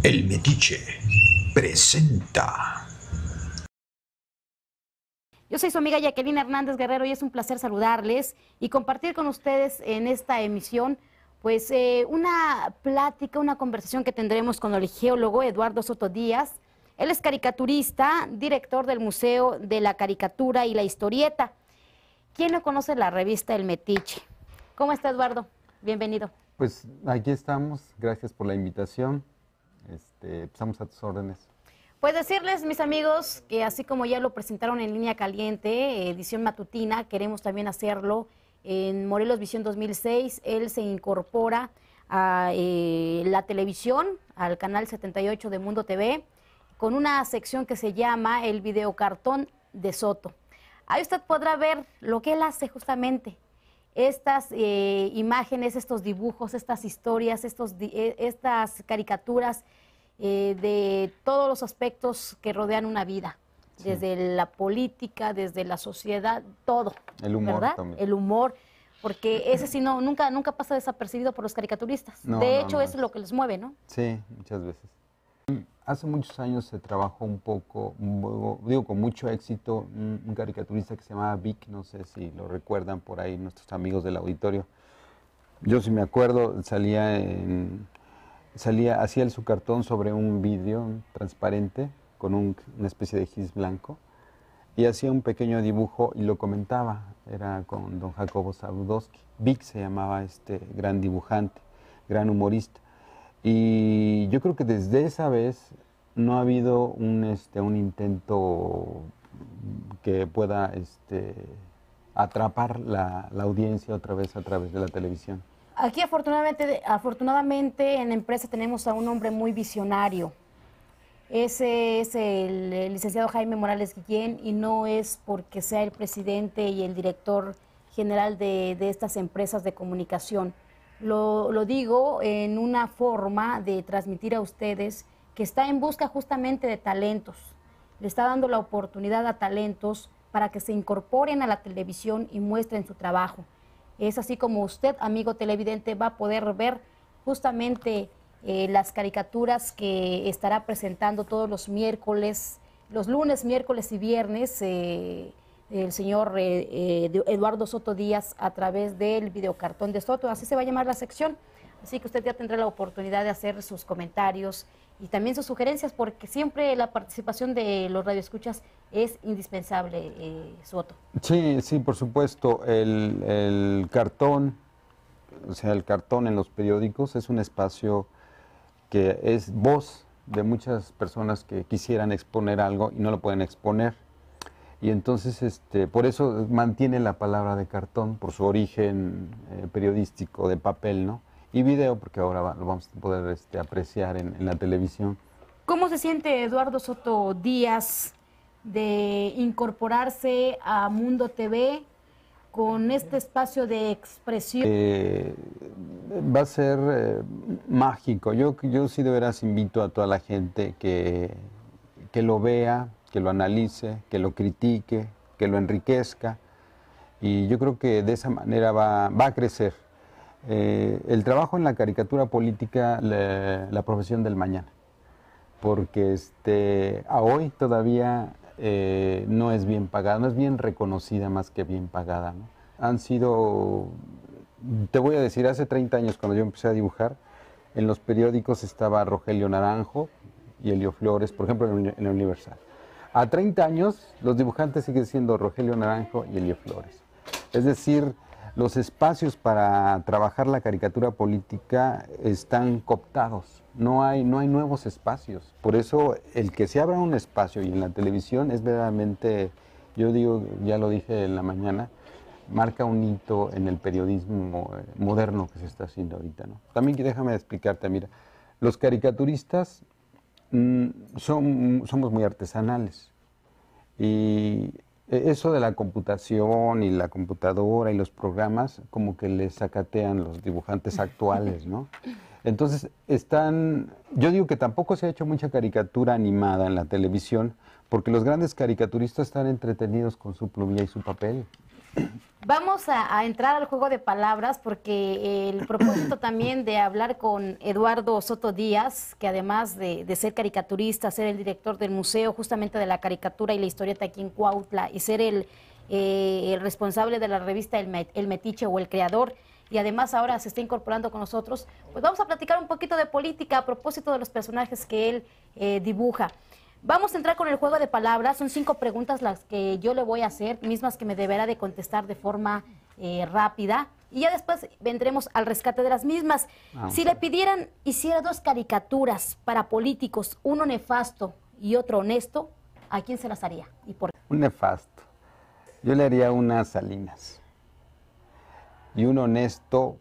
El Metiche presenta. Yo soy su amiga Jacqueline Hernández Guerrero y es un placer saludarles y compartir con ustedes en esta emisión pues una plática, una conversación que tendremos con el geólogo Eduardo Soto Díaz. Él es caricaturista, director del Museo de la Caricatura y la Historieta. ¿Quién no conoce la revista El Metiche? ¿Cómo está, Eduardo? Bienvenido. Pues aquí estamos, gracias por la invitación. Estamos a tus órdenes. Pues decirles, mis amigos, que así como ya lo presentaron en Línea Caliente, edición matutina, queremos también hacerlo en Morelos Visión 2006. Él se incorpora a la televisión, al canal 78 de Mundo TV, con una sección que se llama El Videocartón de Soto. Ahí usted podrá ver lo que él hace justamente. Estas imágenes, estos dibujos, estas historias, estas caricaturas de todos los aspectos que rodean una vida, sí, desde la política, desde la sociedad, todo. El humor, ¿verdad? También. El humor, porque ese sí nunca pasa desapercibido por los caricaturistas. No, de hecho, no, eso es lo que les mueve, ¿no? Sí, muchas veces. Hace muchos años se trabajó un poco, digo con mucho éxito, un caricaturista que se llamaba Vic, no sé si lo recuerdan por ahí nuestros amigos del auditorio. Yo sí me acuerdo, hacía su cartón sobre un vidrio transparente con una especie de gis blanco y hacía un pequeño dibujo y lo comentaba, era con don Jacobo Zabludowski. Vic se llamaba este gran dibujante, gran humorista. Y yo creo que desde esa vez no ha habido un intento que pueda atrapar la audiencia otra vez a través de la televisión. Aquí afortunadamente en la empresa tenemos a un hombre muy visionario. Ese es el licenciado Jaime Morales Guillén, y no es porque sea el presidente y el director general de estas empresas de comunicación. Lo digo en una forma de transmitir a ustedes que está en busca justamente de talentos. Le está dando la oportunidad a talentos para que se incorporen a la televisión y muestren su trabajo. Es así como usted, amigo televidente, va a poder ver justamente las caricaturas que estará presentando todos los miércoles, los lunes, miércoles y viernes, el señor Eduardo Soto Díaz, a través del Videocartón de Soto. Así se va a llamar la sección. Así que usted ya tendrá la oportunidad de hacer sus comentarios y también sus sugerencias, porque siempre la participación de los radioescuchas es indispensable, Soto. Sí, sí, por supuesto. El cartón, o sea, el cartón en los periódicos es un espacio que es voz de muchas personas que quisieran exponer algo y no lo pueden exponer. Y entonces, por eso mantiene la palabra de cartón, por su origen periodístico de papel, ¿no? Y video, porque ahora lo vamos a poder apreciar en la televisión. ¿Cómo se siente Eduardo Soto Díaz de incorporarse a Mundo TV con este espacio de expresión? Va a ser mágico. Yo sí de veras invito a toda la gente que lo vea, que lo analice, que lo critique, que lo enriquezca. Y yo creo que de esa manera va a crecer. El trabajo en la caricatura política, la profesión del mañana. Porque a hoy todavía no es bien pagada, no es bien reconocida más que bien pagada, ¿no? Han sido, te voy a decir, hace 30 años cuando yo empecé a dibujar, en los periódicos estaba Rogelio Naranjo y Elio Flores, por ejemplo, en el Universal. A 30 años, los dibujantes siguen siendo Rogelio Naranjo y Elio Flores. Es decir, los espacios para trabajar la caricatura política están cooptados. No hay nuevos espacios. Por eso, el que se abra un espacio y en la televisión es verdaderamente, yo digo, ya lo dije en la mañana, marca un hito en el periodismo moderno que se está haciendo ahorita, ¿no? También déjame explicarte, mira, los caricaturistas somos muy artesanales y eso de la computación y la computadora y los programas como que les sacatean los dibujantes actuales, ¿no? Entonces yo digo que tampoco se ha hecho mucha caricatura animada en la televisión porque los grandes caricaturistas están entretenidos con su plumilla y su papel. Vamos a entrar al juego de palabras porque el propósito también de hablar con Eduardo Soto Díaz, que además de ser caricaturista, ser el director del museo justamente de la caricatura y la historieta aquí en Cuautla y ser el responsable de la revista El Metiche o el creador, y además ahora se está incorporando con nosotros, pues vamos a platicar un poquito de política a propósito de los personajes que él dibuja. Vamos a entrar con el juego de palabras, son 5 preguntas las que yo le voy a hacer, mismas que me deberá de contestar de forma rápida, y ya después vendremos al rescate de las mismas. Si le pidieran hiciera 2 caricaturas para políticos, uno nefasto y otro honesto, ¿a quién se las haría y por qué? Un nefasto. Yo le haría unas Salinas. Y un honesto,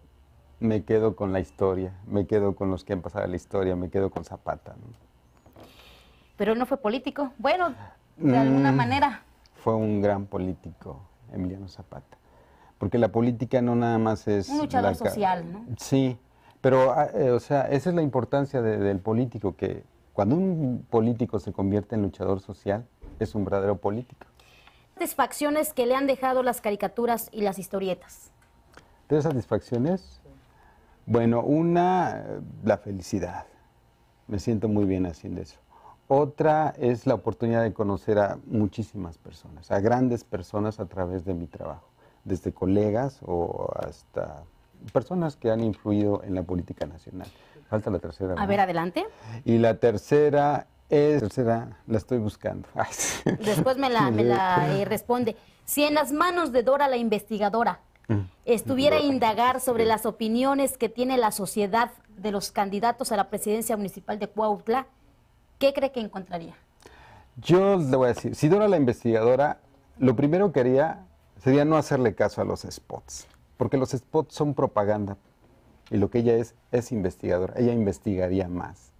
me quedo con la historia, me quedo con los que han pasado la historia, me quedo con Zapata, ¿no? Pero él no fue político. Bueno, de alguna manera. Fue un gran político, Emiliano Zapata. Porque la política no nada más es... Un luchador social, ¿no? Sí, pero, o sea, esa es la importancia del político, que cuando un político se convierte en luchador social, es un verdadero político. Satisfacciones que le han dejado las caricaturas y las historietas. ¿Tres satisfacciones? Bueno, una, la felicidad. Me siento muy bien haciendo eso. Otra es la oportunidad de conocer a muchísimas personas, a grandes personas a través de mi trabajo, desde colegas o hasta personas que han influido en la política nacional. Falta la tercera, ¿no? A ver, adelante. Y la tercera la estoy buscando. Ay, sí. Después me la responde. Si en las manos de Dora la investigadora estuviera a indagar sobre las opiniones que tiene la sociedad de los candidatos a la presidencia municipal de Cuautla, ¿qué cree que encontraría? Yo le voy a decir, si Dora la investigadora, lo primero que haría sería no hacerle caso a los spots, porque los spots son propaganda y lo que ella es investigadora, ella investigaría más.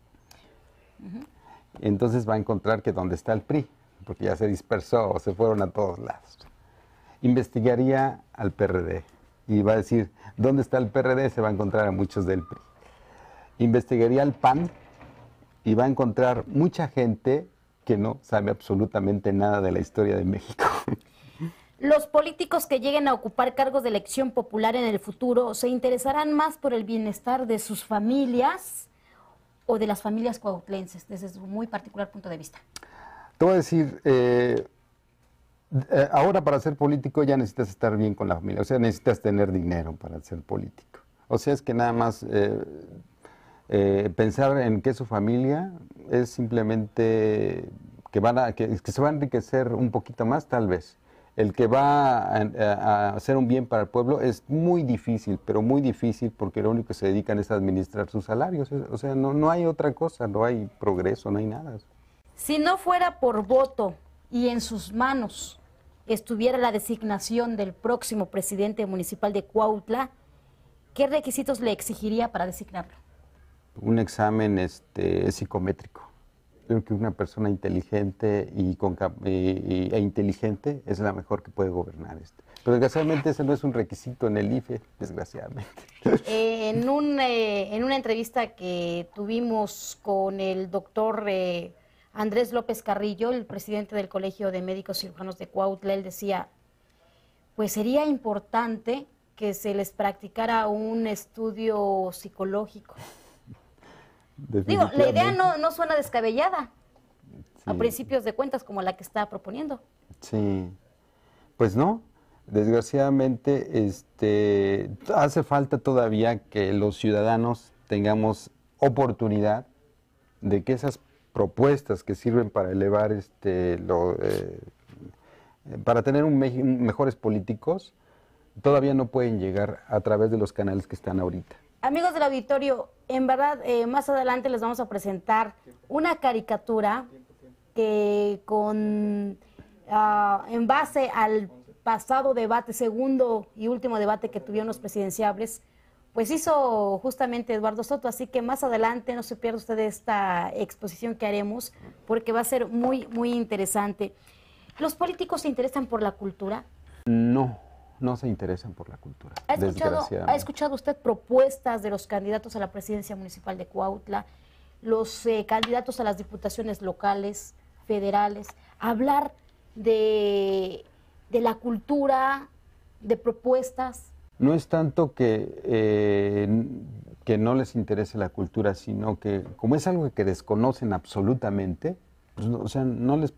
Entonces va a encontrar que dónde está el PRI, porque ya se dispersó, se fueron a todos lados. Investigaría al PRD y va a decir, ¿dónde está el PRD? Se va a encontrar a muchos del PRI. Investigaría al PAN y va a encontrar mucha gente que no sabe absolutamente nada de la historia de México. Los políticos que lleguen a ocupar cargos de elección popular en el futuro se interesarán más por el bienestar de sus familias o de las familias cuautlenses, desde su muy particular punto de vista. Te voy a decir, ahora para ser político ya necesitas estar bien con la familia, o sea, necesitas tener dinero para ser político. O sea, es que nada más pensar en que su familia es simplemente que se va a enriquecer un poquito más, tal vez. El que va a hacer un bien para el pueblo es muy difícil, pero muy difícil, porque lo único que se dedican es a administrar sus salarios. O sea, no hay otra cosa, no hay progreso, no hay nada. Si no fuera por voto y en sus manos estuviera la designación del próximo presidente municipal de Cuautla, ¿qué requisitos le exigiría para designarlo? Un examen psicométrico. Creo que una persona inteligente e inteligente es la mejor que puede gobernar esto. Pero desgraciadamente ese no es un requisito en el IFE, desgraciadamente. En una entrevista que tuvimos con el doctor Andrés López Carrillo, el presidente del Colegio de Médicos Cirujanos de Cuautla, él decía, pues sería importante que se les practicara un estudio psicológico. Digo, la idea no suena descabellada, sí, a principios de cuentas, como la que está proponiendo. Sí, pues no, desgraciadamente hace falta todavía que los ciudadanos tengamos oportunidad de que esas propuestas que sirven para elevar, para tener mejores políticos, todavía no pueden llegar a través de los canales que están ahorita. Amigos del auditorio, en verdad, más adelante les vamos a presentar una caricatura que en base al pasado debate, segundo y último debate que tuvieron los presidenciables, pues hizo justamente Eduardo Soto, así que más adelante no se pierda usted esta exposición que haremos, porque va a ser muy, muy interesante. ¿Los políticos se interesan por la cultura? No se interesan por la cultura. ¿Ha escuchado usted propuestas de los candidatos a la presidencia municipal de Cuautla, los candidatos a las diputaciones locales, federales, hablar de la cultura, de propuestas. No es tanto que no les interese la cultura, sino que como es algo que desconocen absolutamente, pues, o sea, no les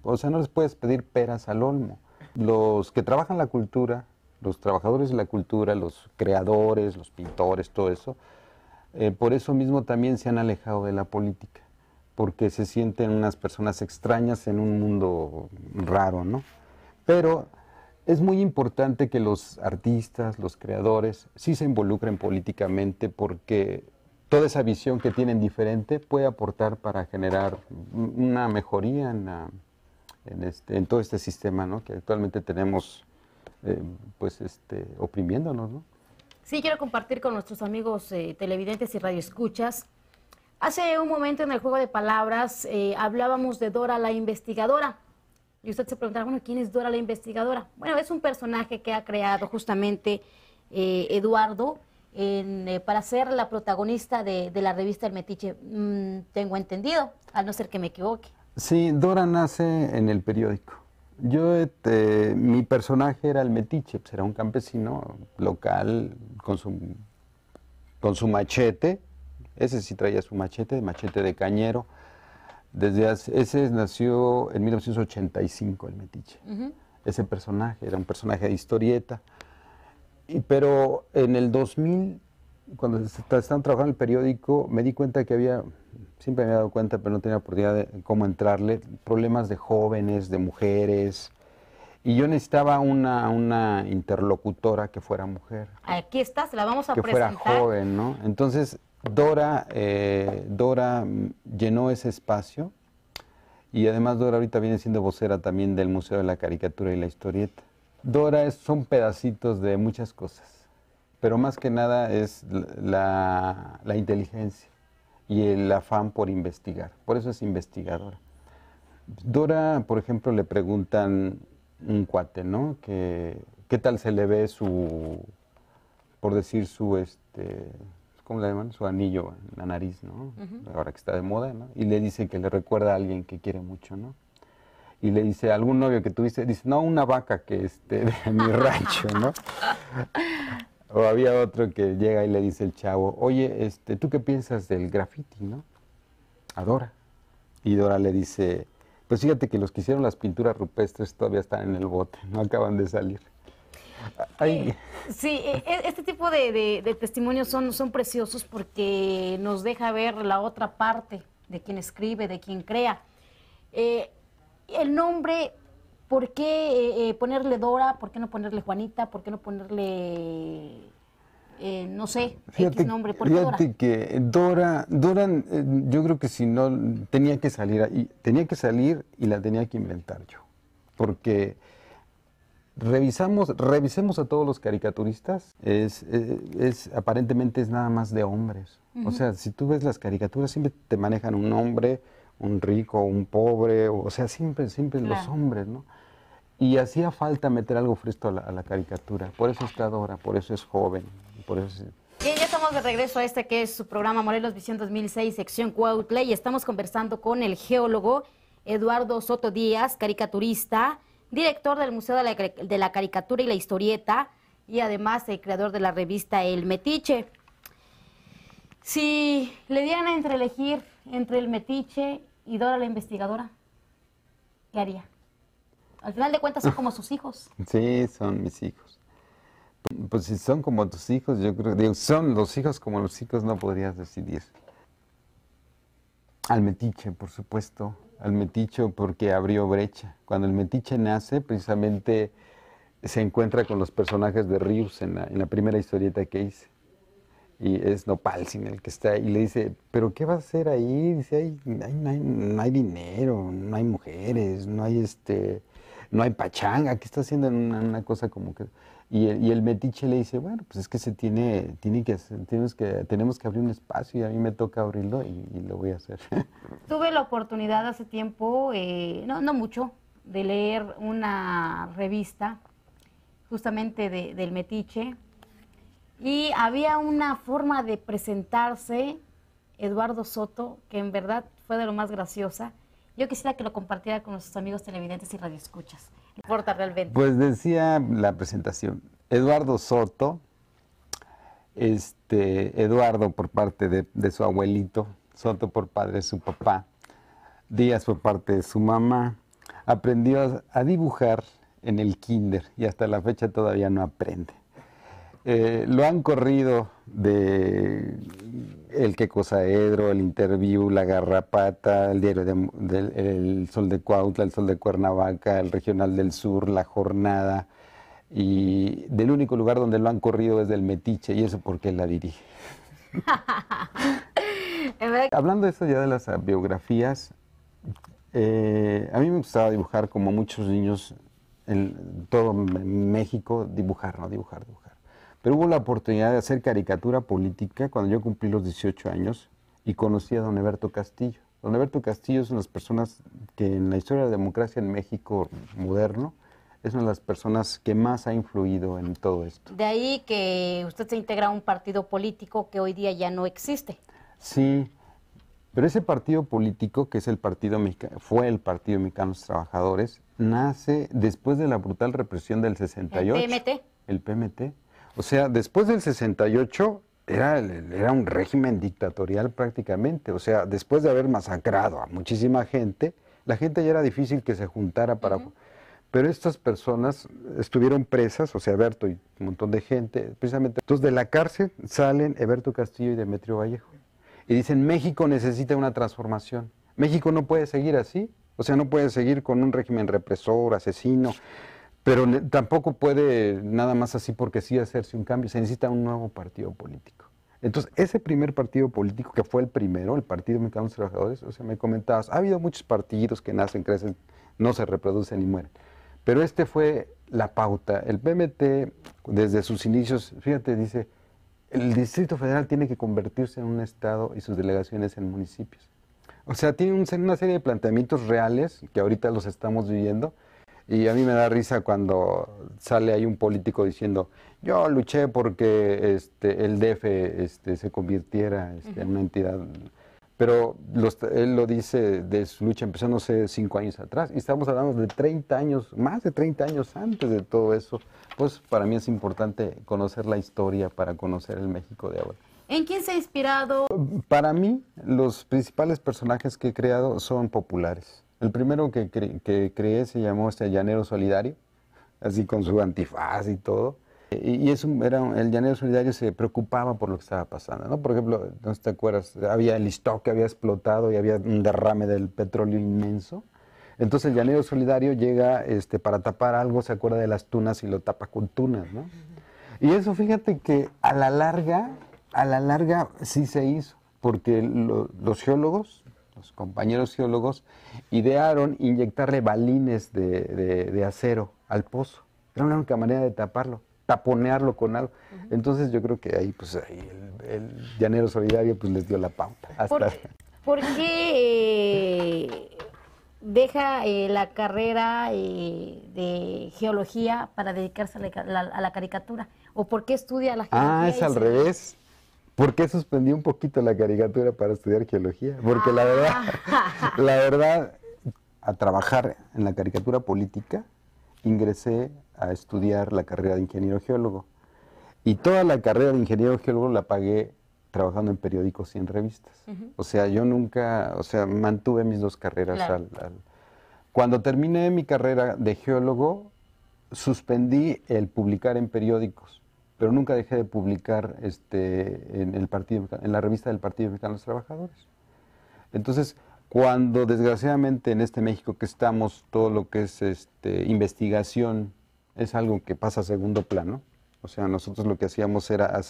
puedes pedir peras al olmo. Los que trabajan la cultura, los trabajadores de la cultura, los creadores, los pintores, todo eso, por eso mismo también se han alejado de la política, porque se sienten unas personas extrañas en un mundo raro, ¿no? Pero es muy importante que los artistas, los creadores, sí se involucren políticamente, porque toda esa visión que tienen diferente puede aportar para generar una mejoría en todo este sistema, ¿no?, que actualmente tenemos oprimiéndonos, ¿no? Sí, quiero compartir con nuestros amigos televidentes y radioescuchas. Hace un momento en el juego de palabras hablábamos de Dora la investigadora. Y usted se preguntará, bueno, ¿quién es Dora la investigadora? Bueno, es un personaje que ha creado justamente Eduardo para ser la protagonista de la revista El Metiche. Tengo entendido, a no ser que me equivoque. Sí, Dora nace en el periódico. Mi personaje era el Metiche, pues era un campesino local con su machete. Ese sí traía su machete de cañero. Ese nació en 1985, el Metiche. Ese personaje era un personaje de historieta. Pero en el 2000, cuando estaban trabajando en el periódico, me di cuenta que siempre me había dado cuenta, pero no tenía oportunidad de cómo entrarle, problemas de jóvenes, de mujeres. Y yo necesitaba una interlocutora que fuera mujer. Aquí está, se la vamos a presentar. Que fuera joven, ¿no? Entonces, Dora llenó ese espacio, y además Dora ahorita viene siendo vocera también del Museo de la Caricatura y la Historieta. Dora son pedacitos de muchas cosas, pero más que nada es la inteligencia y el afán por investigar, por eso es investigadora. Dora, por ejemplo, le preguntan un cuate, ¿no?, ¿qué tal se le ve por decir ¿cómo le llaman? Su anillo en la nariz, ¿no? Ahora que está de moda, ¿no? Y le dice que le recuerda a alguien que quiere mucho, ¿no? Y le dice, ¿algún novio que tuviste? Dice, no, una vaca que de mi rancho, ¿no? O había otro que llega y le dice el chavo, oye, ¿tú qué piensas del graffiti, no? A Dora. Y Dora le dice, pues fíjate que los que hicieron las pinturas rupestres todavía están en el bote, no acaban de salir. Sí, este tipo de testimonios son preciosos porque nos deja ver la otra parte de quien escribe, de quien crea. El nombre, ¿por qué ponerle Dora? ¿Por qué no ponerle Juanita? ¿Por qué no ponerle, no sé, X nombre? ¿Por qué Dora? Fíjate que Dora, yo creo que si no, tenía que salir y la tenía que inventar yo. Porque revisemos a todos los caricaturistas, aparentemente es nada más de hombres. O sea, si tú ves las caricaturas, siempre te manejan un hombre, un rico, un pobre, o sea, siempre claro, los hombres, ¿no? Y hacía falta meter algo fresco a la caricatura. Por eso está Dora, por eso es joven, por eso Bien, ya estamos de regreso a que es su programa Morelos Visión 2006, sección Cuautla, y estamos conversando con el geólogo Eduardo Soto Díaz, caricaturista, director del Museo de la Caricatura y la Historieta, y además el creador de la revista El Metiche. Si le dieran a elegir entre El Metiche y Dora la investigadora, ¿qué haría? Al final de cuentas son como sus hijos. Sí, son mis hijos. Pues si son como tus hijos, yo creo que son los hijos como los hijos, no podrías decidir. Al Metiche, por supuesto. Al Metiche porque abrió brecha. Cuando el Metiche nace, precisamente se encuentra con los personajes de Rius en la primera historieta que hice. Y es Nopalsin el que está ahí, y le dice, ¿pero qué vas a hacer ahí? Dice, no hay dinero, no hay mujeres, no hay pachanga, ¿qué está haciendo en una cosa como que...? Y el Metiche le dice, bueno, pues es que tenemos que abrir un espacio y a mí me toca abrirlo y lo voy a hacer. Tuve la oportunidad hace tiempo, no mucho, de leer una revista justamente del Metiche, y había una forma de presentarse, Eduardo Soto, que en verdad fue de lo más graciosa. Yo quisiera que lo compartiera con nuestros amigos televidentes y radioescuchas. No importa realmente. Pues decía la presentación, Eduardo Soto, Eduardo por parte de su abuelito, Soto por padre de su papá, Díaz por parte de su mamá. Aprendió a dibujar en el kinder y hasta la fecha todavía no aprende. Lo han corrido de El Quecosaedro, El Interview, La Garrapata, el diario El Sol de Cuautla, El Sol de Cuernavaca, El Regional del Sur, La Jornada, y del único lugar donde lo han corrido es del Metiche, y eso porque él la dirige. Hablando de esto ya de las biografías, a mí me gustaba dibujar como muchos niños en todo México, dibujar. Pero hubo la oportunidad de hacer caricatura política cuando yo cumplí los 18 años y conocí a don Eberto Castillo. Don Eberto Castillo es una de las personas que en la historia de la democracia en México moderno es una de las personas que más ha influido en todo esto. De ahí que usted se integra a un partido político que hoy día ya no existe. Sí, pero ese partido político, que es el Partido Mexicano, fue el Partido Mexicano de los Trabajadores, nace después de la brutal represión del 68. ¿El PMT? El PMT. O sea, después del 68 era un régimen dictatorial prácticamente. O sea, después de haber masacrado a muchísima gente, la gente ya era difícil que se juntara para... Pero estas personas estuvieron presas, o sea, Eberto y un montón de gente, precisamente. Entonces, de la cárcel salen Eberto Castillo y Demetrio Vallejo. Y dicen, México necesita una transformación. México no puede seguir así. O sea, no puede seguir con un régimen represor, asesino. Pero tampoco puede nada más así porque sí hacerse un cambio. Se necesita un nuevo partido político. Entonces, ese primer partido político, que fue el primero, el Partido Mexicano de los Trabajadores, o sea, me comentabas, ha habido muchos partidos que nacen, crecen, no se reproducen y mueren. Pero este fue la pauta. El PMT, desde sus inicios, fíjate, dice, el Distrito Federal tiene que convertirse en un estado y sus delegaciones en municipios. O sea, tiene una serie de planteamientos reales que ahorita los estamos viviendo. Y a mí me da risa cuando sale ahí un político diciendo, yo luché porque el DF se convirtiera en una entidad. Pero él lo dice de su lucha empezándose 5 años atrás. Y estamos hablando de 30 años, más de 30 años antes de todo eso. Pues para mí es importante conocer la historia para conocer el México de ahora. ¿En quién se ha inspirado? Para mí, los principales personajes que he creado son populares. El primero que creé se llamó Llanero Solidario, así con su antifaz y todo. Y el Llanero Solidario se preocupaba por lo que estaba pasando, ¿no? Por ejemplo, no sé si te acuerdas, había el Iztoc que había explotado y había un derrame del petróleo inmenso. Entonces el Llanero Solidario llega para tapar algo, se acuerda de las tunas y lo tapa con tunas, ¿no? Y eso, fíjate que a la larga sí se hizo, porque los geólogos, los compañeros geólogos, idearon inyectarle balines de acero al pozo. Era la única manera de taparlo, taponearlo con algo. Entonces yo creo que ahí, pues, el Llanero Solidario pues les dio la pauta. ¿Por qué deja la carrera de geología para dedicarse a la caricatura? ¿O por qué estudia la geología? Es al revés. ¿Por qué suspendí un poquito la caricatura para estudiar geología? Porque la verdad, a trabajar en la caricatura política, ingresé a estudiar la carrera de ingeniero geólogo. Y toda la carrera de ingeniero geólogo la pagué trabajando en periódicos y en revistas. O sea, yo nunca, mantuve mis dos carreras. Claro. Cuando terminé mi carrera de geólogo, suspendí el publicar en periódicos, pero nunca dejé de publicar en la revista del Partido Mexicano de los Trabajadores. Entonces, cuando desgraciadamente en este México que estamos, todo lo que es investigación es algo que pasa a segundo plano. O sea, nosotros lo que hacíamos era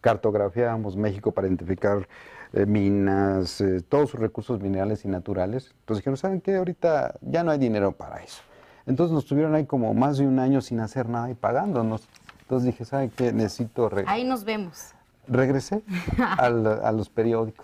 cartografiábamos México para identificar minas, todos sus recursos minerales y naturales. Entonces dijeron, ¿saben qué? Ahorita ya no hay dinero para eso. Entonces nos tuvieron ahí como más de un año sin hacer nada y pagándonos. Entonces dije, ¿saben qué? Necesito... Ahí nos vemos. Regresé a los periódicos.